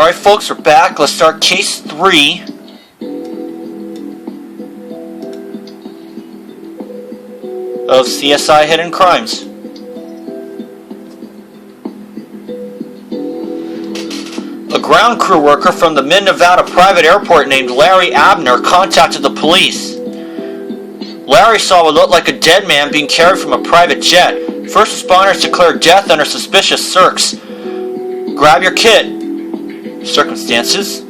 Alright folks, we're back. Let's start case 3. Of CSI Hidden Crimes. A ground crew worker from the Mid-Nevada private airport named Larry Abner contacted the police. Larry saw what looked like a dead man being carried from a private jet. First responders declared death under suspicious circs. Grab your kit. Circumstances.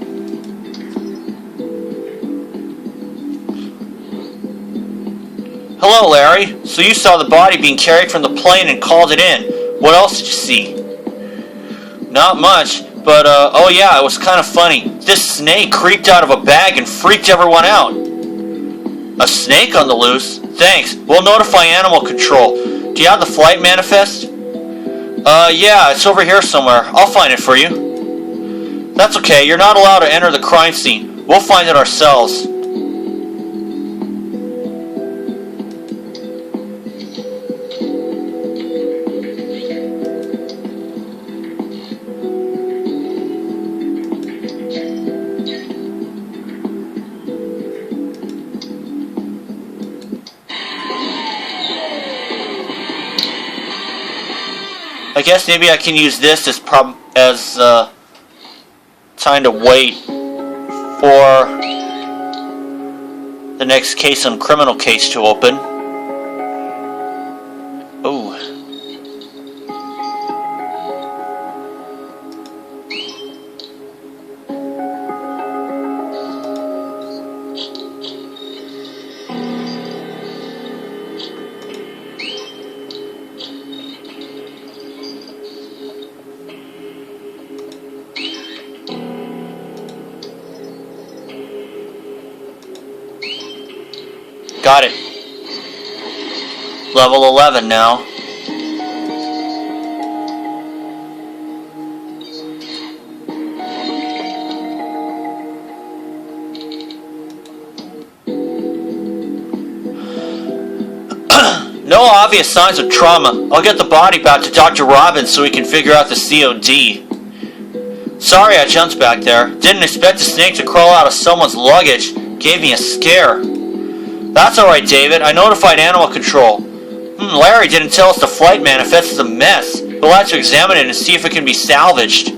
Hello, Larry. So you saw the body being carried from the plane and called it in. What else did you see? Not much, but oh yeah, it was kind of funny. This snake creeped out of a bag and freaked everyone out. A snake on the loose? Thanks. We'll notify animal control. Do you have the flight manifest? Yeah, it's over here somewhere. I'll find it for you. That's okay, you're not allowed to enter the crime scene. We'll find it ourselves. I guess maybe I can use this as time to wait for the next case on criminal case to open. Oh. Got it. Level 11 now. No obvious signs of trauma. I'll get the body back to Dr. Robbins so we can figure out the COD. Sorry I jumped back there. Didn't expect a snake to crawl out of someone's luggage. Gave me a scare. That's alright, David. I notified animal control. Larry didn't tell us the flight manifest is a mess. We'll have to examine it and see if it can be salvaged.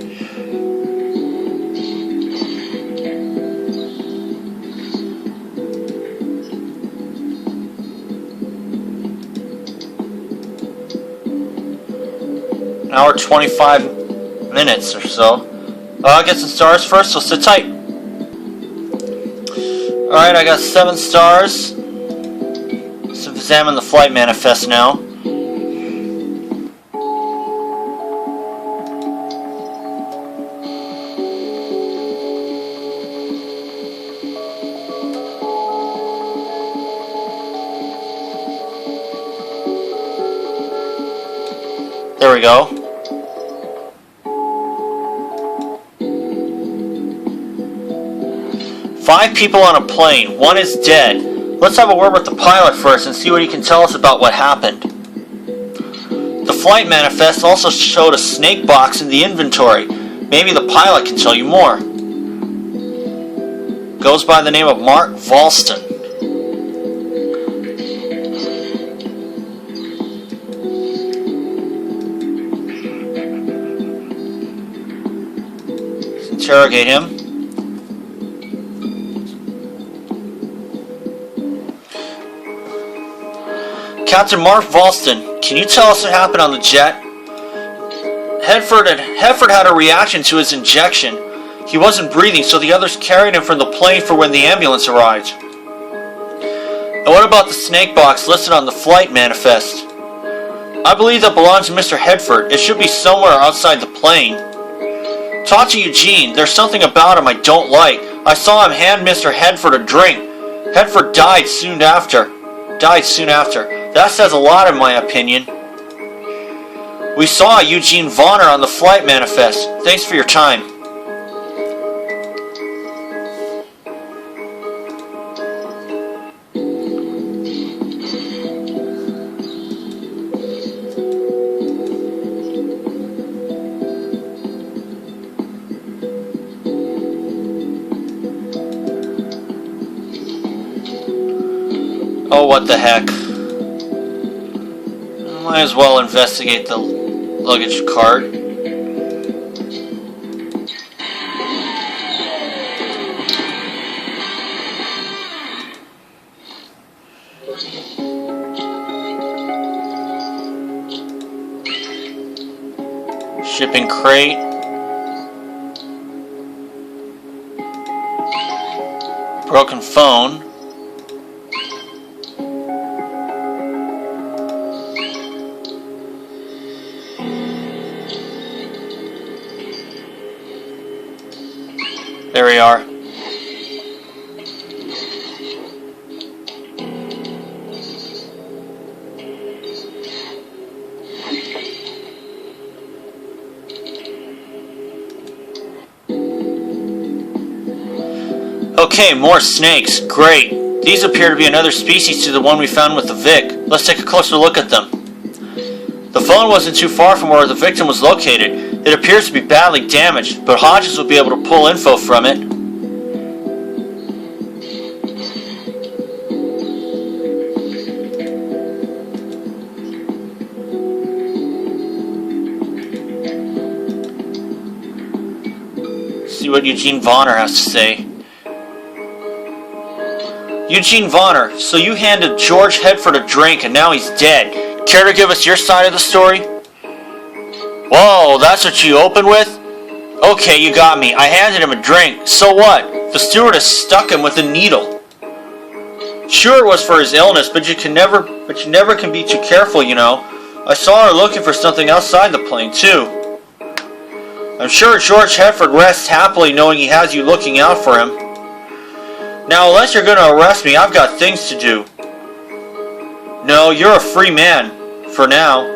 An hour 25 minutes or so. I'll get some stars first, so sit tight. Alright, I got 7 stars. Let's examine the flight manifest now. There we go. Five people on a plane. One is dead. Let's have a word with the pilot first and see what he can tell us about what happened. The flight manifest also showed a snake box in the inventory. Maybe the pilot can tell you more. Goes by the name of Mark Valston. Let's interrogate him. Captain Mark Valston, can you tell us what happened on the jet? Hefford had a reaction to his injection. He wasn't breathing, so the others carried him from the plane for when the ambulance arrived. And what about the snake box listed on the flight manifest? I believe that belongs to Mr. Hedford. It should be somewhere outside the plane. Talk to Eugene. There's something about him I don't like. I saw him hand Mr. Hedford a drink. Hedford died soon after. That says a lot in my opinion. We saw Eugene Vonner on the flight manifest. Thanks for your time. Oh, what the heck. Might as well investigate the luggage cart. Shipping crate. Broken phone. There we are. Okay, more snakes. Great. These appear to be another species to the one we found with the Vic. Let's take a closer look at them. The phone wasn't too far from where the victim was located. It appears to be badly damaged, but Hodges will be able to pull info from it. See what Eugene Vonner has to say. Eugene Vonner, so you handed George Hedford a drink and now he's dead. Care to give us your side of the story? Whoa, that's what you opened with? Okay, you got me. I handed him a drink. So what? The stewardess stuck him with a needle. Sure, it was for his illness, but you never can be too careful, you know. I saw her looking for something outside the plane, too. I'm sure George Hedford rests happily knowing he has you looking out for him. Now, unless you're going to arrest me, I've got things to do. No, you're a free man. For now.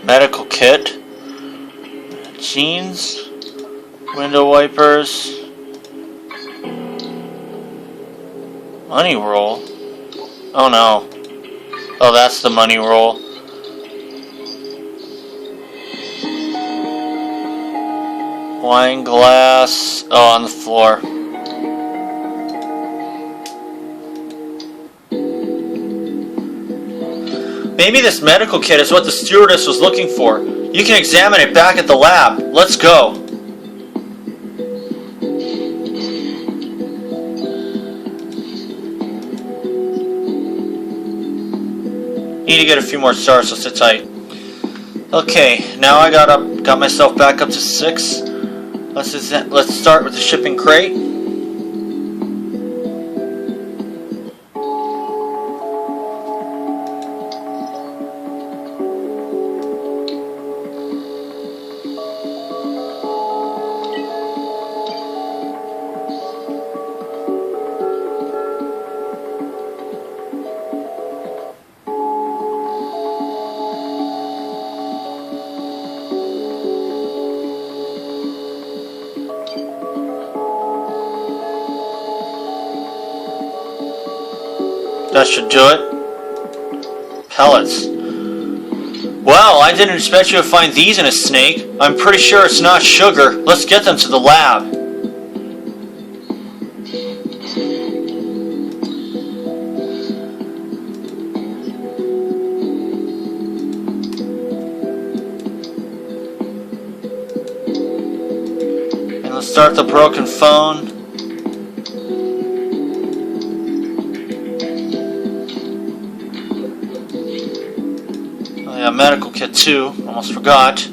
Medical kit, jeans, window wipers, money roll. Oh no. Oh, that's the money roll. Wine glass. Oh, on the floor. Maybe this medical kit is what the stewardess was looking for. You can examine it back at the lab. Let's go. Need to get a few more stars, so sit tight. Okay, now I got myself back up to 6. Let's start with the shipping crate. That should do it. Pellets. Well, I didn't expect you to find these in a snake. I'm pretty sure it's not sugar. Let's get them to the lab. And let's start the broken phone. Medical kit too, almost forgot.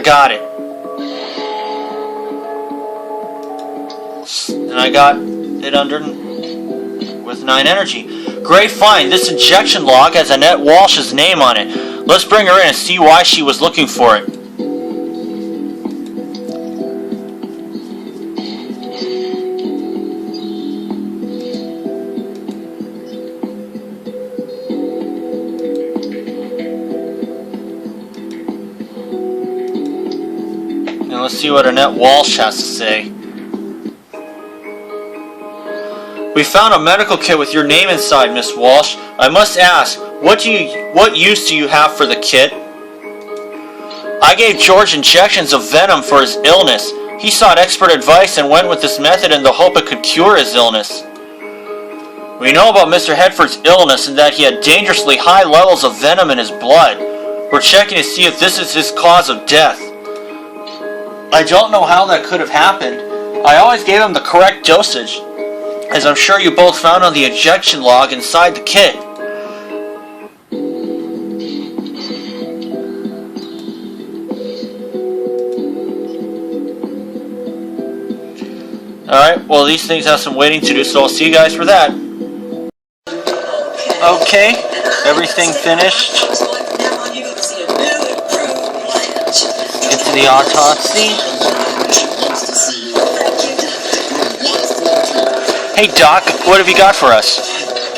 got it. And I got it under with 9 energy. Great find. This injection log has Annette Walsh's name on it. Let's bring her in and see why she was looking for it. Now let's see what Annette Walsh has to say. We found a medical kit with your name inside, Miss Walsh. I must ask, what use do you have for the kit? I gave George injections of venom for his illness. He sought expert advice and went with this method in the hope it could cure his illness. We know about Mr. Hedford's illness and that he had dangerously high levels of venom in his blood. We're checking to see if this is his cause of death. I don't know how that could have happened. I always gave him the correct dosage, as I'm sure you both found on the injection log inside the kit. Alright, well these things have some waiting to do, so I'll see you guys for that. Okay, everything finished. Get to the autopsy. Hey Doc, what have you got for us?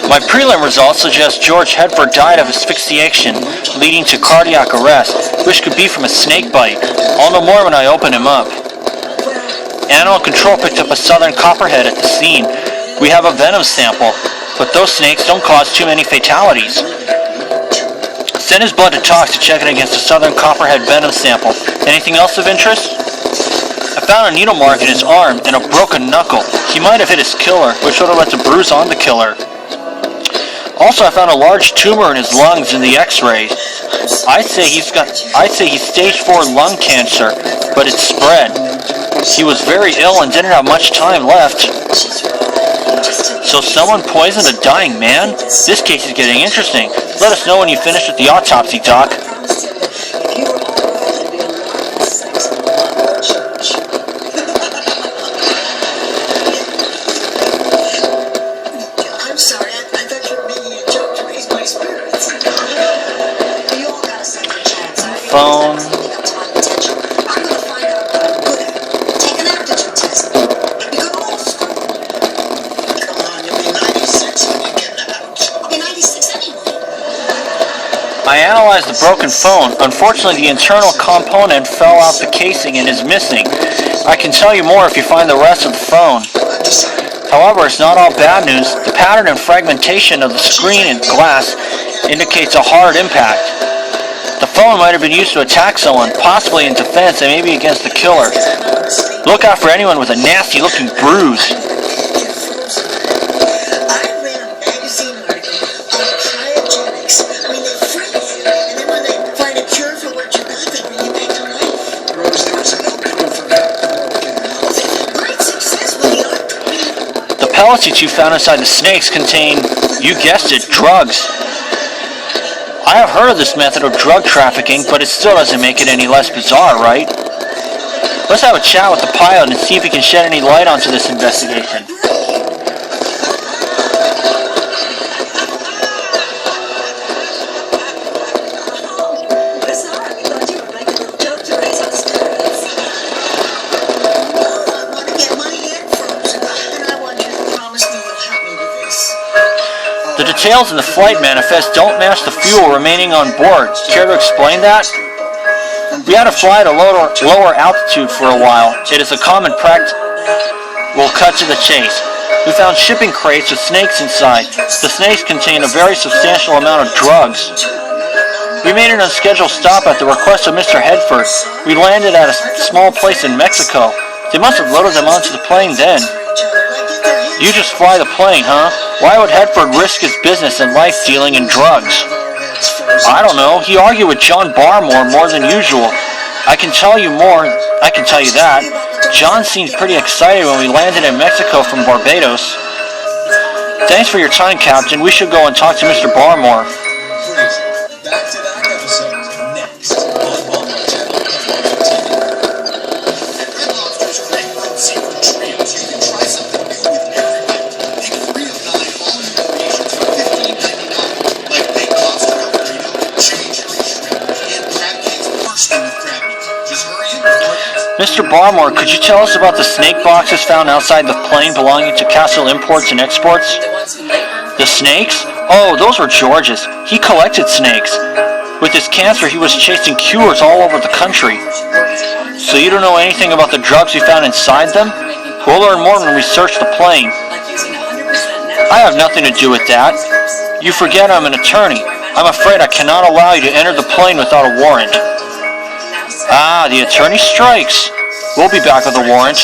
My prelim results suggest George Hedford died of asphyxiation leading to cardiac arrest, which could be from a snake bite. I'll know more when I open him up. Animal Control picked up a southern copperhead at the scene. We have a venom sample, but those snakes don't cause too many fatalities. Send his blood to Tox to check it against a southern copperhead venom sample. Anything else of interest? I found a needle mark in his arm and a broken knuckle. He might have hit his killer, which would have left a bruise on the killer. Also, I found a large tumor in his lungs in the x-ray. I'd say he's stage 4 lung cancer, but it's spread. He was very ill and didn't have much time left. So someone poisoned a dying man? This case is getting interesting. Let us know when you finish with the autopsy, Doc. Phone. I analyzed the broken phone. Unfortunately, the internal component fell out the casing and is missing. I can tell you more if you find the rest of the phone. However, it's not all bad news. The pattern and fragmentation of the screen and glass indicates a hard impact. The phone might have been used to attack someone, possibly in defense and maybe against the killer. Look out for anyone with a nasty-looking bruise. The pellets you two found inside the snakes contain, you guessed it, drugs. I have heard of this method of drug trafficking, but it still doesn't make it any less bizarre, right? Let's have a chat with the pilot and see if he can shed any light onto this investigation. The details in the flight manifest don't match the fuel remaining on board. Care to explain that? We had to fly at a lower altitude for a while. It is a common practice. We'll cut to the chase. We found shipping crates with snakes inside. The snakes contained a very substantial amount of drugs. We made an unscheduled stop at the request of Mr. Hedford. We landed at a small place in Mexico. They must have loaded them onto the plane then. You just fly the plane, huh? Why would Hedford risk his business and life dealing in drugs? I don't know. He argued with John Barmore more than usual. I can tell you that. John seemed pretty excited when we landed in Mexico from Barbados. Thanks for your time, Captain. We should go and talk to Mr. Barmore. Back to that episode next on Mr. Barmore, could you tell us about the snake boxes found outside the plane belonging to Castle Imports and Exports? The snakes? Oh, those were George's. He collected snakes. With his cancer, he was chasing cures all over the country. So you don't know anything about the drugs we found inside them? We'll learn more when we search the plane. I have nothing to do with that. You forget I'm an attorney. I'm afraid I cannot allow you to enter the plane without a warrant. Ah, the attorney strikes. We'll be back with a warrant.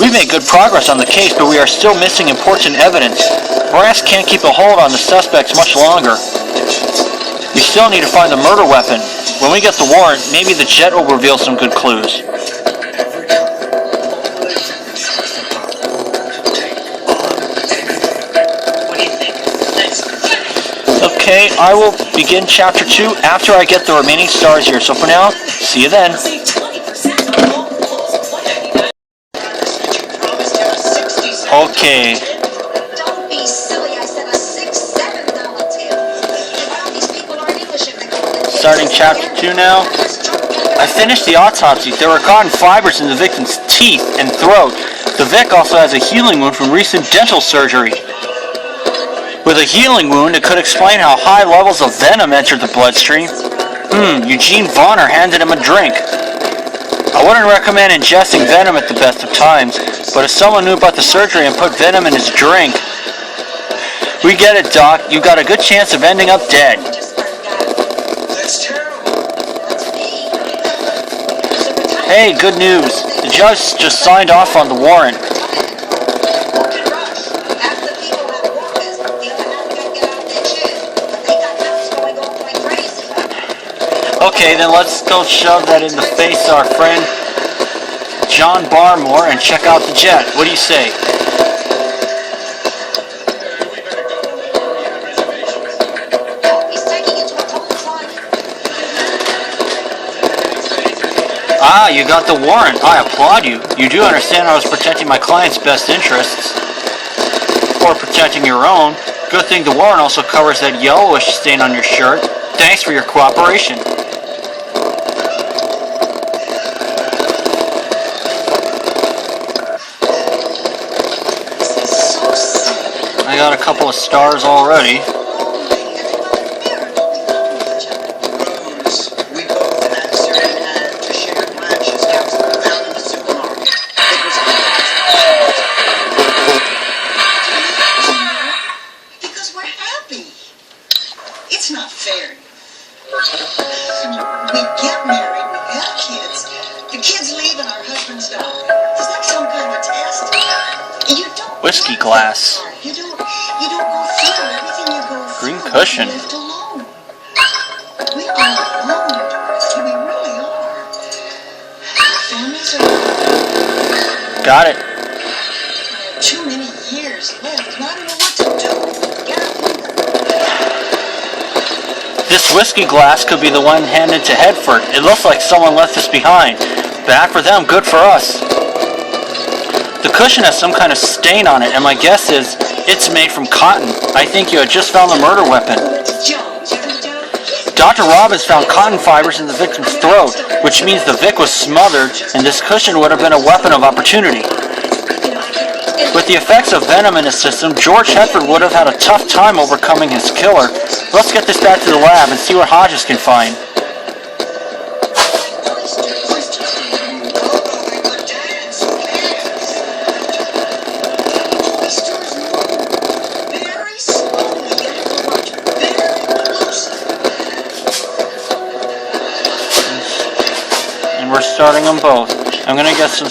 We've made good progress on the case, but we are still missing important evidence. Brass can't keep a hold on the suspects much longer. We still need to find the murder weapon. When we get the warrant, maybe the jet will reveal some good clues. Okay, I will begin Chapter 2 after I get the remaining stars here. So for now, see you then. Okay. Don't be silly, I said a 6-7 relative. Well, these people aren't English if they call it. Starting Chapter 2 now. I finished the autopsy. There were cotton fibers in the victim's teeth and throat. The Vic also has a healing wound from recent dental surgery. With a healing wound, it could explain how high levels of venom entered the bloodstream. Eugene Vonner handed him a drink. I wouldn't recommend ingesting venom at the best of times, but if someone knew about the surgery and put venom in his drink... We get it, Doc. You've got a good chance of ending up dead. That's terrible. That's me. Hey, good news. The judge just signed off on the warrant. Okay, then let's go shove that in the face of our friend John Barmore and check out the jet. What do you say? Ah, you got the warrant. I applaud you. You do understand I was protecting my client's best interests. Or protecting your own. Good thing the warrant also covers that yellowish stain on your shirt. Thanks for your cooperation. I got a couple of stars already. Because we're happy. It's not fair. We get married, we have kids. The kids leave and our husbands die. Is that some kind of test? You don't Whiskey glass. You don't go through everything you go through. Green cushion. You're left alone. We are alone, Dorothy. We really are. Our families are... Got it. We have too many years left, and I don't know what to do. This whiskey glass could be the one handed to Hedford. It looks like someone left this behind. Bad for them, good for us. The cushion has some kind of stain on it, and my guess is it's made from cotton. I think you had just found the murder weapon. Dr. Robbins found cotton fibers in the victim's throat, which means the Vic was smothered, and this cushion would have been a weapon of opportunity. With the effects of venom in his system, George Hedford would have had a tough time overcoming his killer. Let's get this back to the lab and see what Hodges can find. And we're starting them both. I'm gonna get some...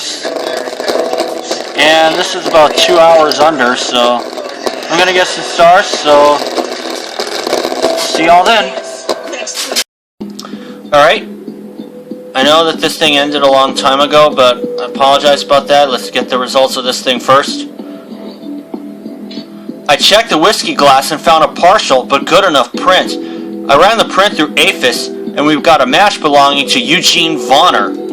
And this is about 2 hours under, so I'm gonna get some stars, so see y'all then. Alright, I know that this thing ended a long time ago, but I apologize about that. Let's get the results of this thing first. I checked the whiskey glass and found a partial but good enough print. I ran the print through APHIS, and we've got a match belonging to Eugene Vonner.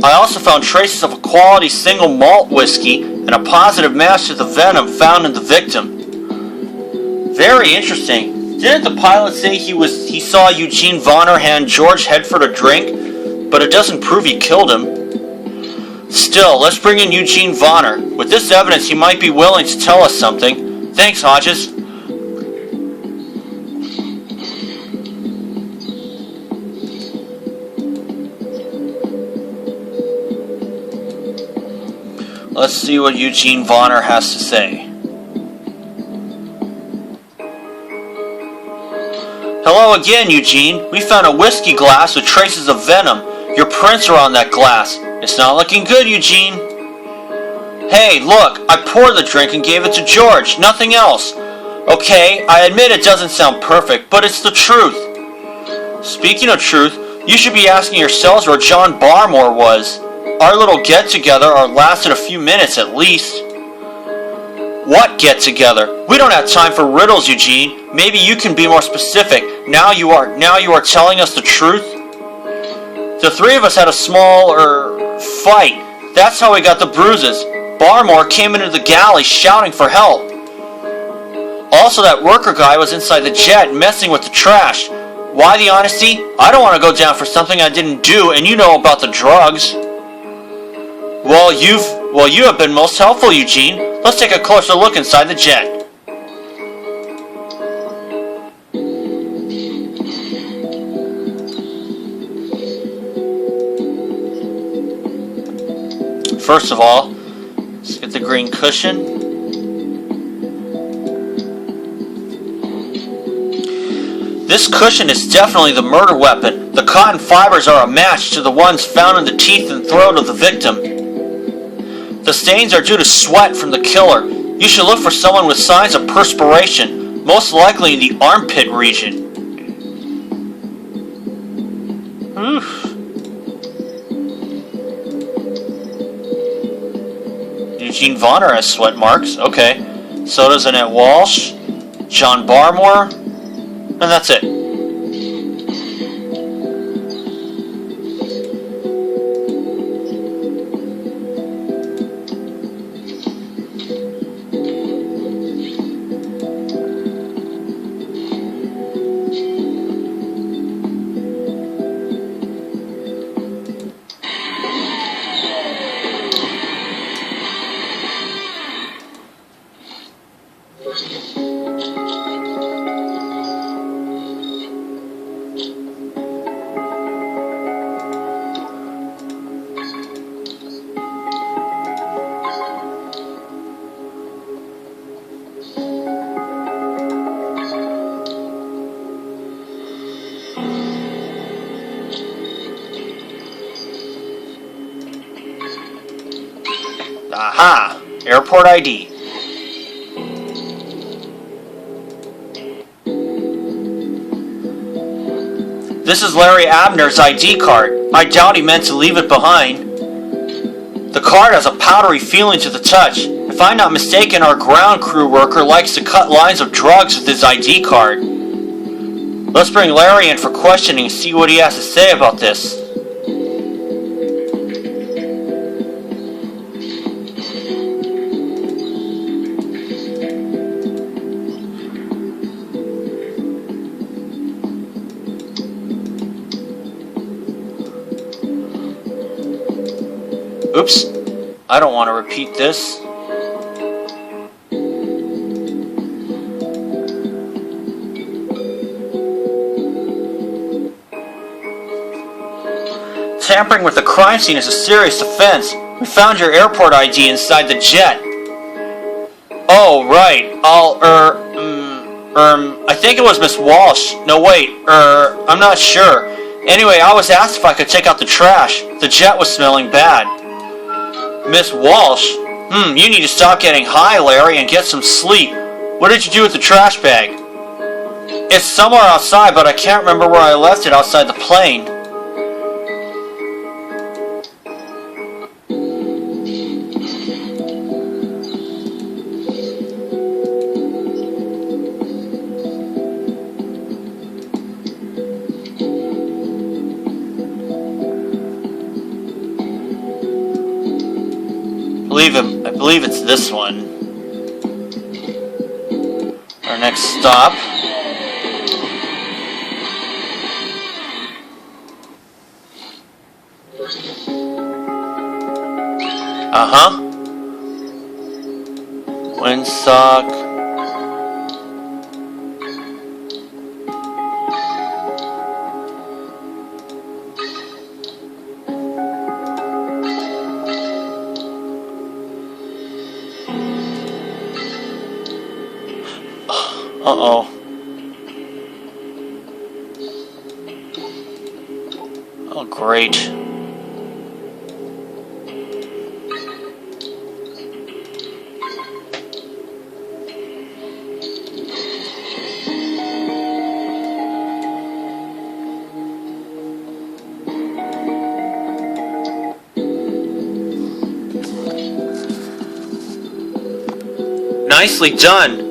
I also found traces of a quality single malt whiskey and a positive match to the venom found in the victim. Very interesting. Didn't the pilot say he saw Eugene Vonner hand George Headford a drink, but it doesn't prove he killed him? Still, let's bring in Eugene Vonner. With this evidence, he might be willing to tell us something. Thanks, Hodges. Let's see what Eugene Vonner has to say. Hello again, Eugene. We found a whiskey glass with traces of venom. Your prints are on that glass. It's not looking good, Eugene. Hey, look, I poured the drink and gave it to George. Nothing else. Okay, I admit it doesn't sound perfect, but it's the truth. Speaking of truth, you should be asking yourselves where John Barmore was. Our little get-together lasted a few minutes at least. What get-together? We don't have time for riddles, Eugene. Maybe you can be more specific. Now you are telling us the truth? The three of us had a small, fight. That's how we got the bruises. Barmore came into the galley shouting for help. Also, that worker guy was inside the jet messing with the trash. Why the honesty? I don't want to go down for something I didn't do, and you know about the drugs. Well, you have been most helpful, Eugene. Let's take a closer look inside the jet. First of all, let's get the green cushion. This cushion is definitely the murder weapon. The cotton fibers are a match to the ones found in the teeth and throat of the victim. The stains are due to sweat from the killer. You should look for someone with signs of perspiration, most likely in the armpit region. Oof. Eugene Vonner has sweat marks. Okay. So does Annette Walsh, John Barmore, and that's it. Aha! Airport ID. This is Larry Abner's ID card. I doubt he meant to leave it behind. The card has a powdery feeling to the touch. If I'm not mistaken, our ground crew worker likes to cut lines of drugs with his ID card. Let's bring Larry in for questioning and see what he has to say about this. Oops, I don't want to repeat this. Tampering with the crime scene is a serious offense. We found your airport ID inside the jet. Oh, right. I think it was Miss Walsh. No, wait, I'm not sure. Anyway, I was asked if I could take out the trash. The jet was smelling bad. Miss Walsh? You need to stop getting high, Larry, and get some sleep. What did you do with the trash bag? It's somewhere outside, but I can't remember where I left it outside the plane. believe it's this one. Our next stop. Uh-huh. Windsock. Uh-oh. Oh, great. Nicely done.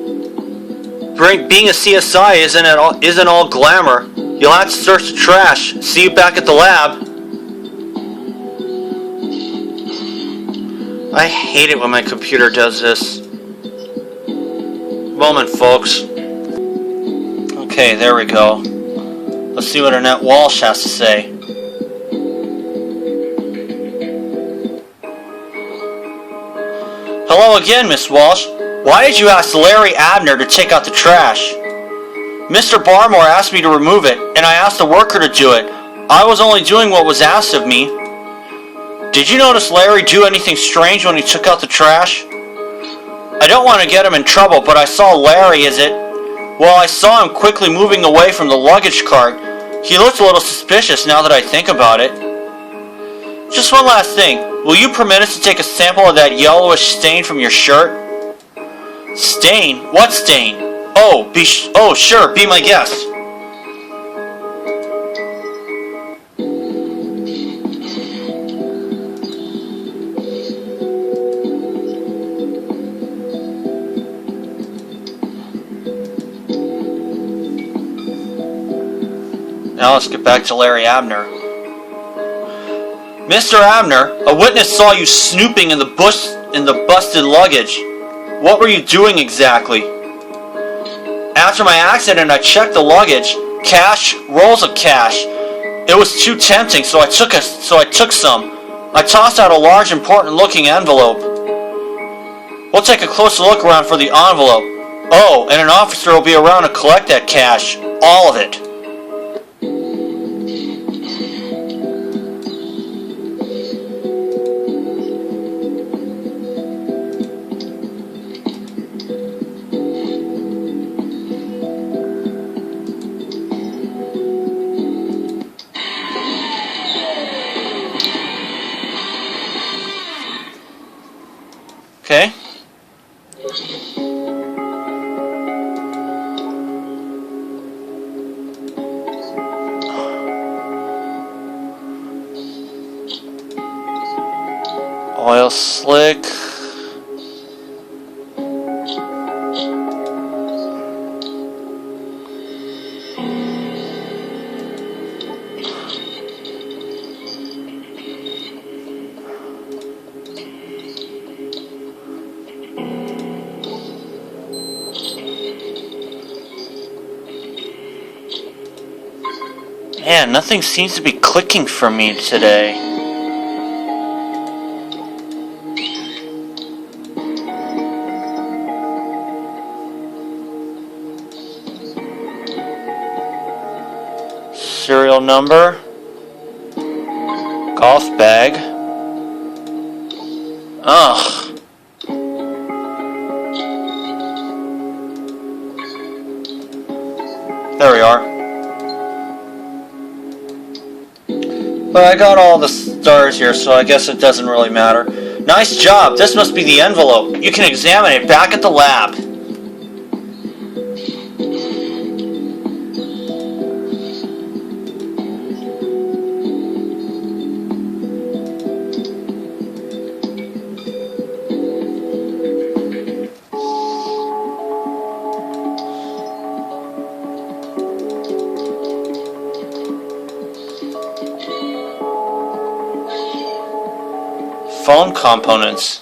Being a CSI isn't all glamour. You'll have to search the trash. See you back at the lab. I hate it when my computer does this. Moment, folks. Okay, there we go. Let's see what Annette Walsh has to say. Hello again, Miss Walsh. Why did you ask Larry Abner to take out the trash? Mr. Barmore asked me to remove it, and I asked the worker to do it. I was only doing what was asked of me. Did you notice Larry do anything strange when he took out the trash? I don't want to get him in trouble, but I saw Larry I saw him quickly moving away from the luggage cart. He looked a little suspicious now that I think about it. Just one last thing. Will you permit us to take a sample of that yellowish stain from your shirt? Stain? What stain? Oh, sure, be my guest. Now let's get back to Larry Abner. Mr. Abner, a witness saw you snooping in the busted luggage. What were you doing exactly? After my accident, I checked the luggage. Rolls of cash. It was too tempting, so I took some. I tossed out a large, important-looking envelope. We'll take a closer look around for the envelope. Oh, and an officer will be around to collect that cash. All of it. Okay. Oil slick. Man, nothing seems to be clicking for me today. Serial number. Golf bag. Ugh. There we are. But I got all the stars here, so I guess it doesn't really matter. Nice job. This must be the envelope. You can examine it back at the lab. Phone components.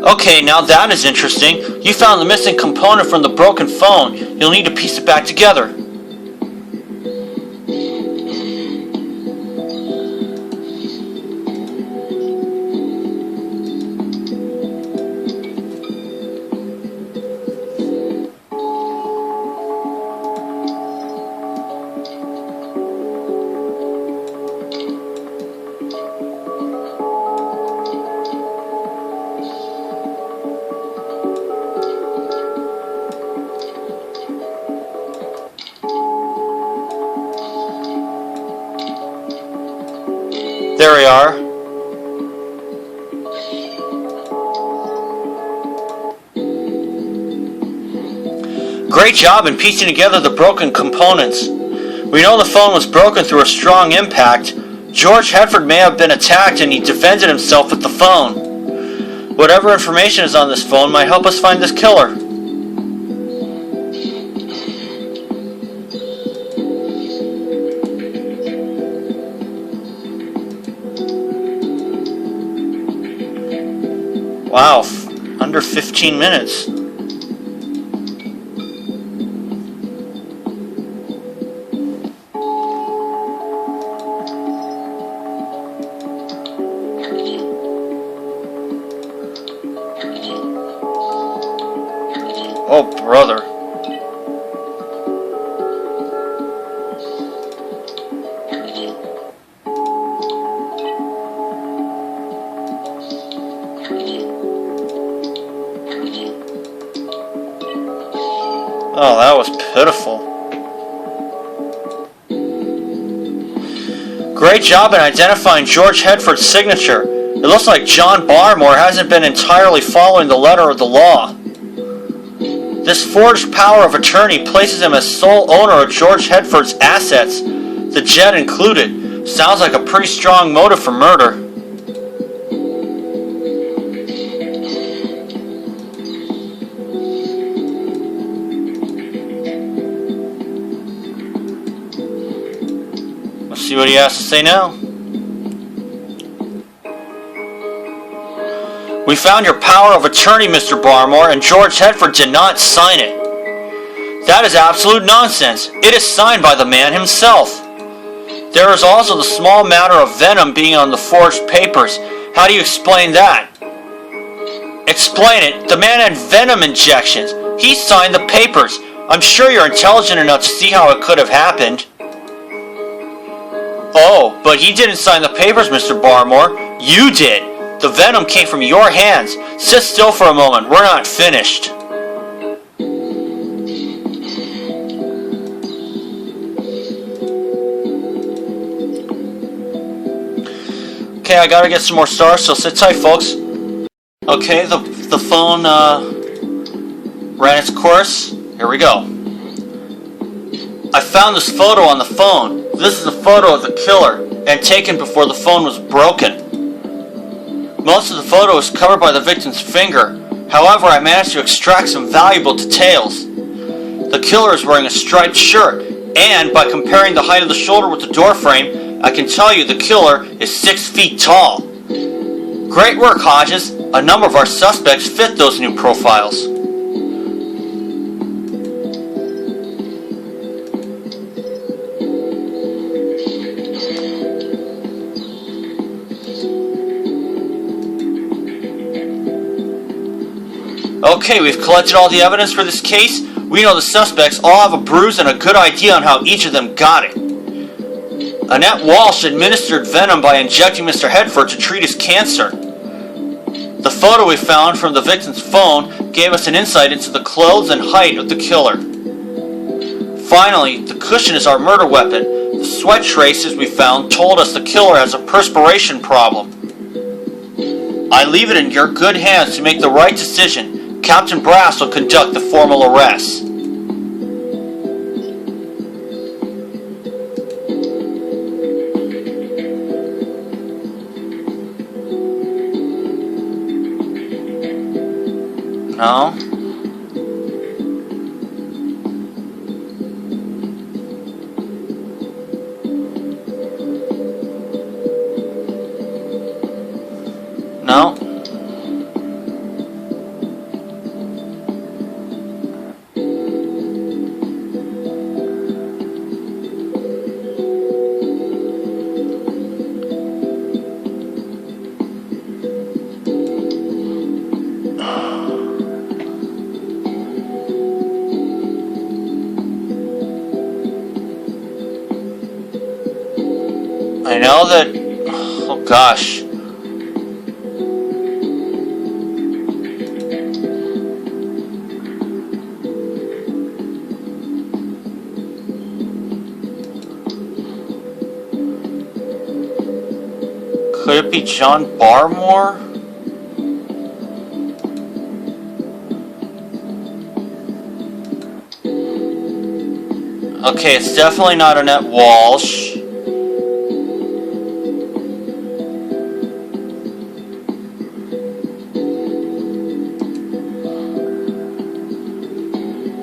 Okay, now that is interesting. You found the missing component from the broken phone. You'll need to piece it back together. There we are. Great job in piecing together the broken components. We know the phone was broken through a strong impact. George Hedford may have been attacked and he defended himself with the phone. Whatever information is on this phone might help us find this killer. Wow, under 15 minutes. Oh, brother. Oh, that was pitiful. Great job in identifying George Hedford's signature. It looks like John Barmore hasn't been entirely following the letter of the law. This forged power of attorney places him as sole owner of George Hedford's assets, the jet included. Sounds like a pretty strong motive for murder. See what he has to say now. We found your power of attorney, Mr. Barmore, and George Hedford did not sign it. That is absolute nonsense. It is signed by the man himself. There is also the small matter of venom being on the forged papers. How do you explain that? Explain it. The man had venom injections. He signed the papers. I'm sure you're intelligent enough to see how it could have happened. Oh, but he didn't sign the papers, Mr. Barmore. You did. The venom came from your hands. Sit still for a moment. We're not finished. Okay, I gotta get some more stars, so sit tight, folks. Okay, the phone ran its course. Here we go. I found this photo on the phone. This is a photo of the killer, and taken before the phone was broken. Most of the photo is covered by the victim's finger. However, I managed to extract some valuable details. The killer is wearing a striped shirt, and by comparing the height of the shoulder with the door frame, I can tell you the killer is 6 feet tall. Great work, Hodges. A number of our suspects fit those new profiles. Okay, we've collected all the evidence for this case. We know the suspects all have a bruise and a good idea on how each of them got it. Annette Walsh administered venom by injecting Mr. Hedford to treat his cancer. The photo we found from the victim's phone gave us an insight into the clothes and height of the killer. Finally, the cushion is our murder weapon. The sweat traces we found told us the killer has a perspiration problem. I leave it in your good hands to make the right decision. Captain Brass will conduct the formal arrest. No? No? I know that... Oh gosh. Could it be John Barmore? Okay, it's definitely not Annette Walsh.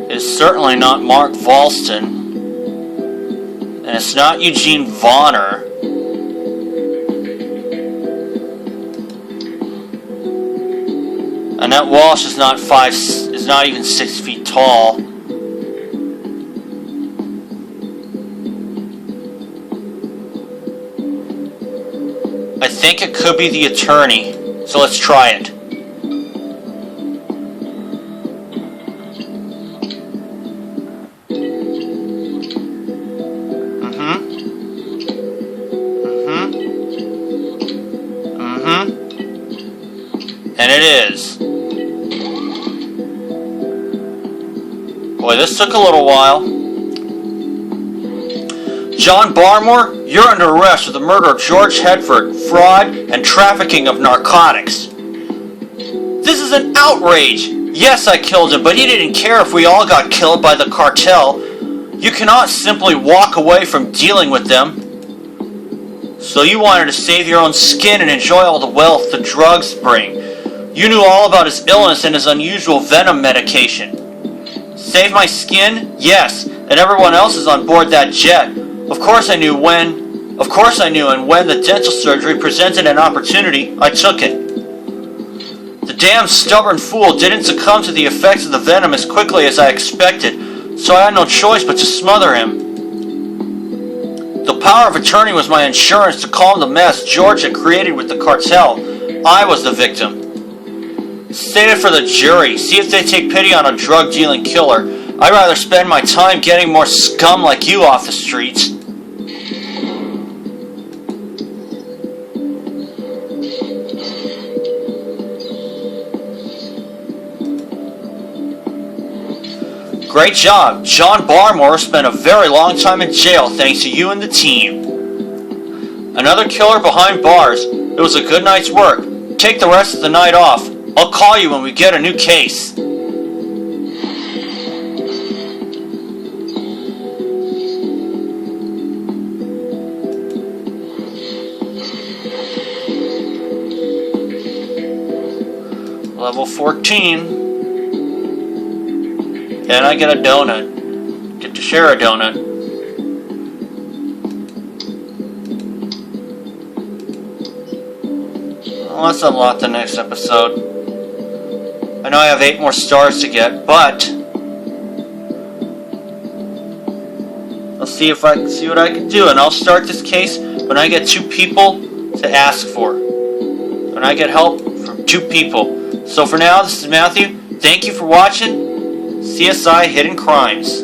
It's certainly not Mark Valston. And it's not Eugene Vonner. Annette Walsh is not even 6 feet tall. I think it could be the attorney, so let's try it. And it is. Boy, this took a little while. John Barmore, you're under arrest for the murder of George Hedford, fraud, and trafficking of narcotics. This is an outrage! Yes, I killed him, but he didn't care if we all got killed by the cartel. You cannot simply walk away from dealing with them. So you wanted to save your own skin and enjoy all the wealth the drugs bring. You knew all about his illness and his unusual venom medication. Save my skin? Yes, and everyone else is on board that jet. Of course I knew, and when the dental surgery presented an opportunity, I took it. The damn stubborn fool didn't succumb to the effects of the venom as quickly as I expected, so I had no choice but to smother him. The power of attorney was my insurance to calm the mess George had created with the cartel. I was the victim. Save it for the jury. See if they take pity on a drug-dealing killer. I'd rather spend my time getting more scum like you off the streets. Great job. John Barmore spent a very long time in jail thanks to you and the team. Another killer behind bars. It was a good night's work. Take the rest of the night off. I'll call you when we get a new case. Level 14. And I get a donut. Get to share a donut. Well, let's unlock the next episode. I know I have 8 more stars to get, but I'll see what I can do, and I'll start this case when I get 2 people to ask for. When I get help from 2 people. So for now, this is Matthew. Thank you for watching CSI Hidden Crimes.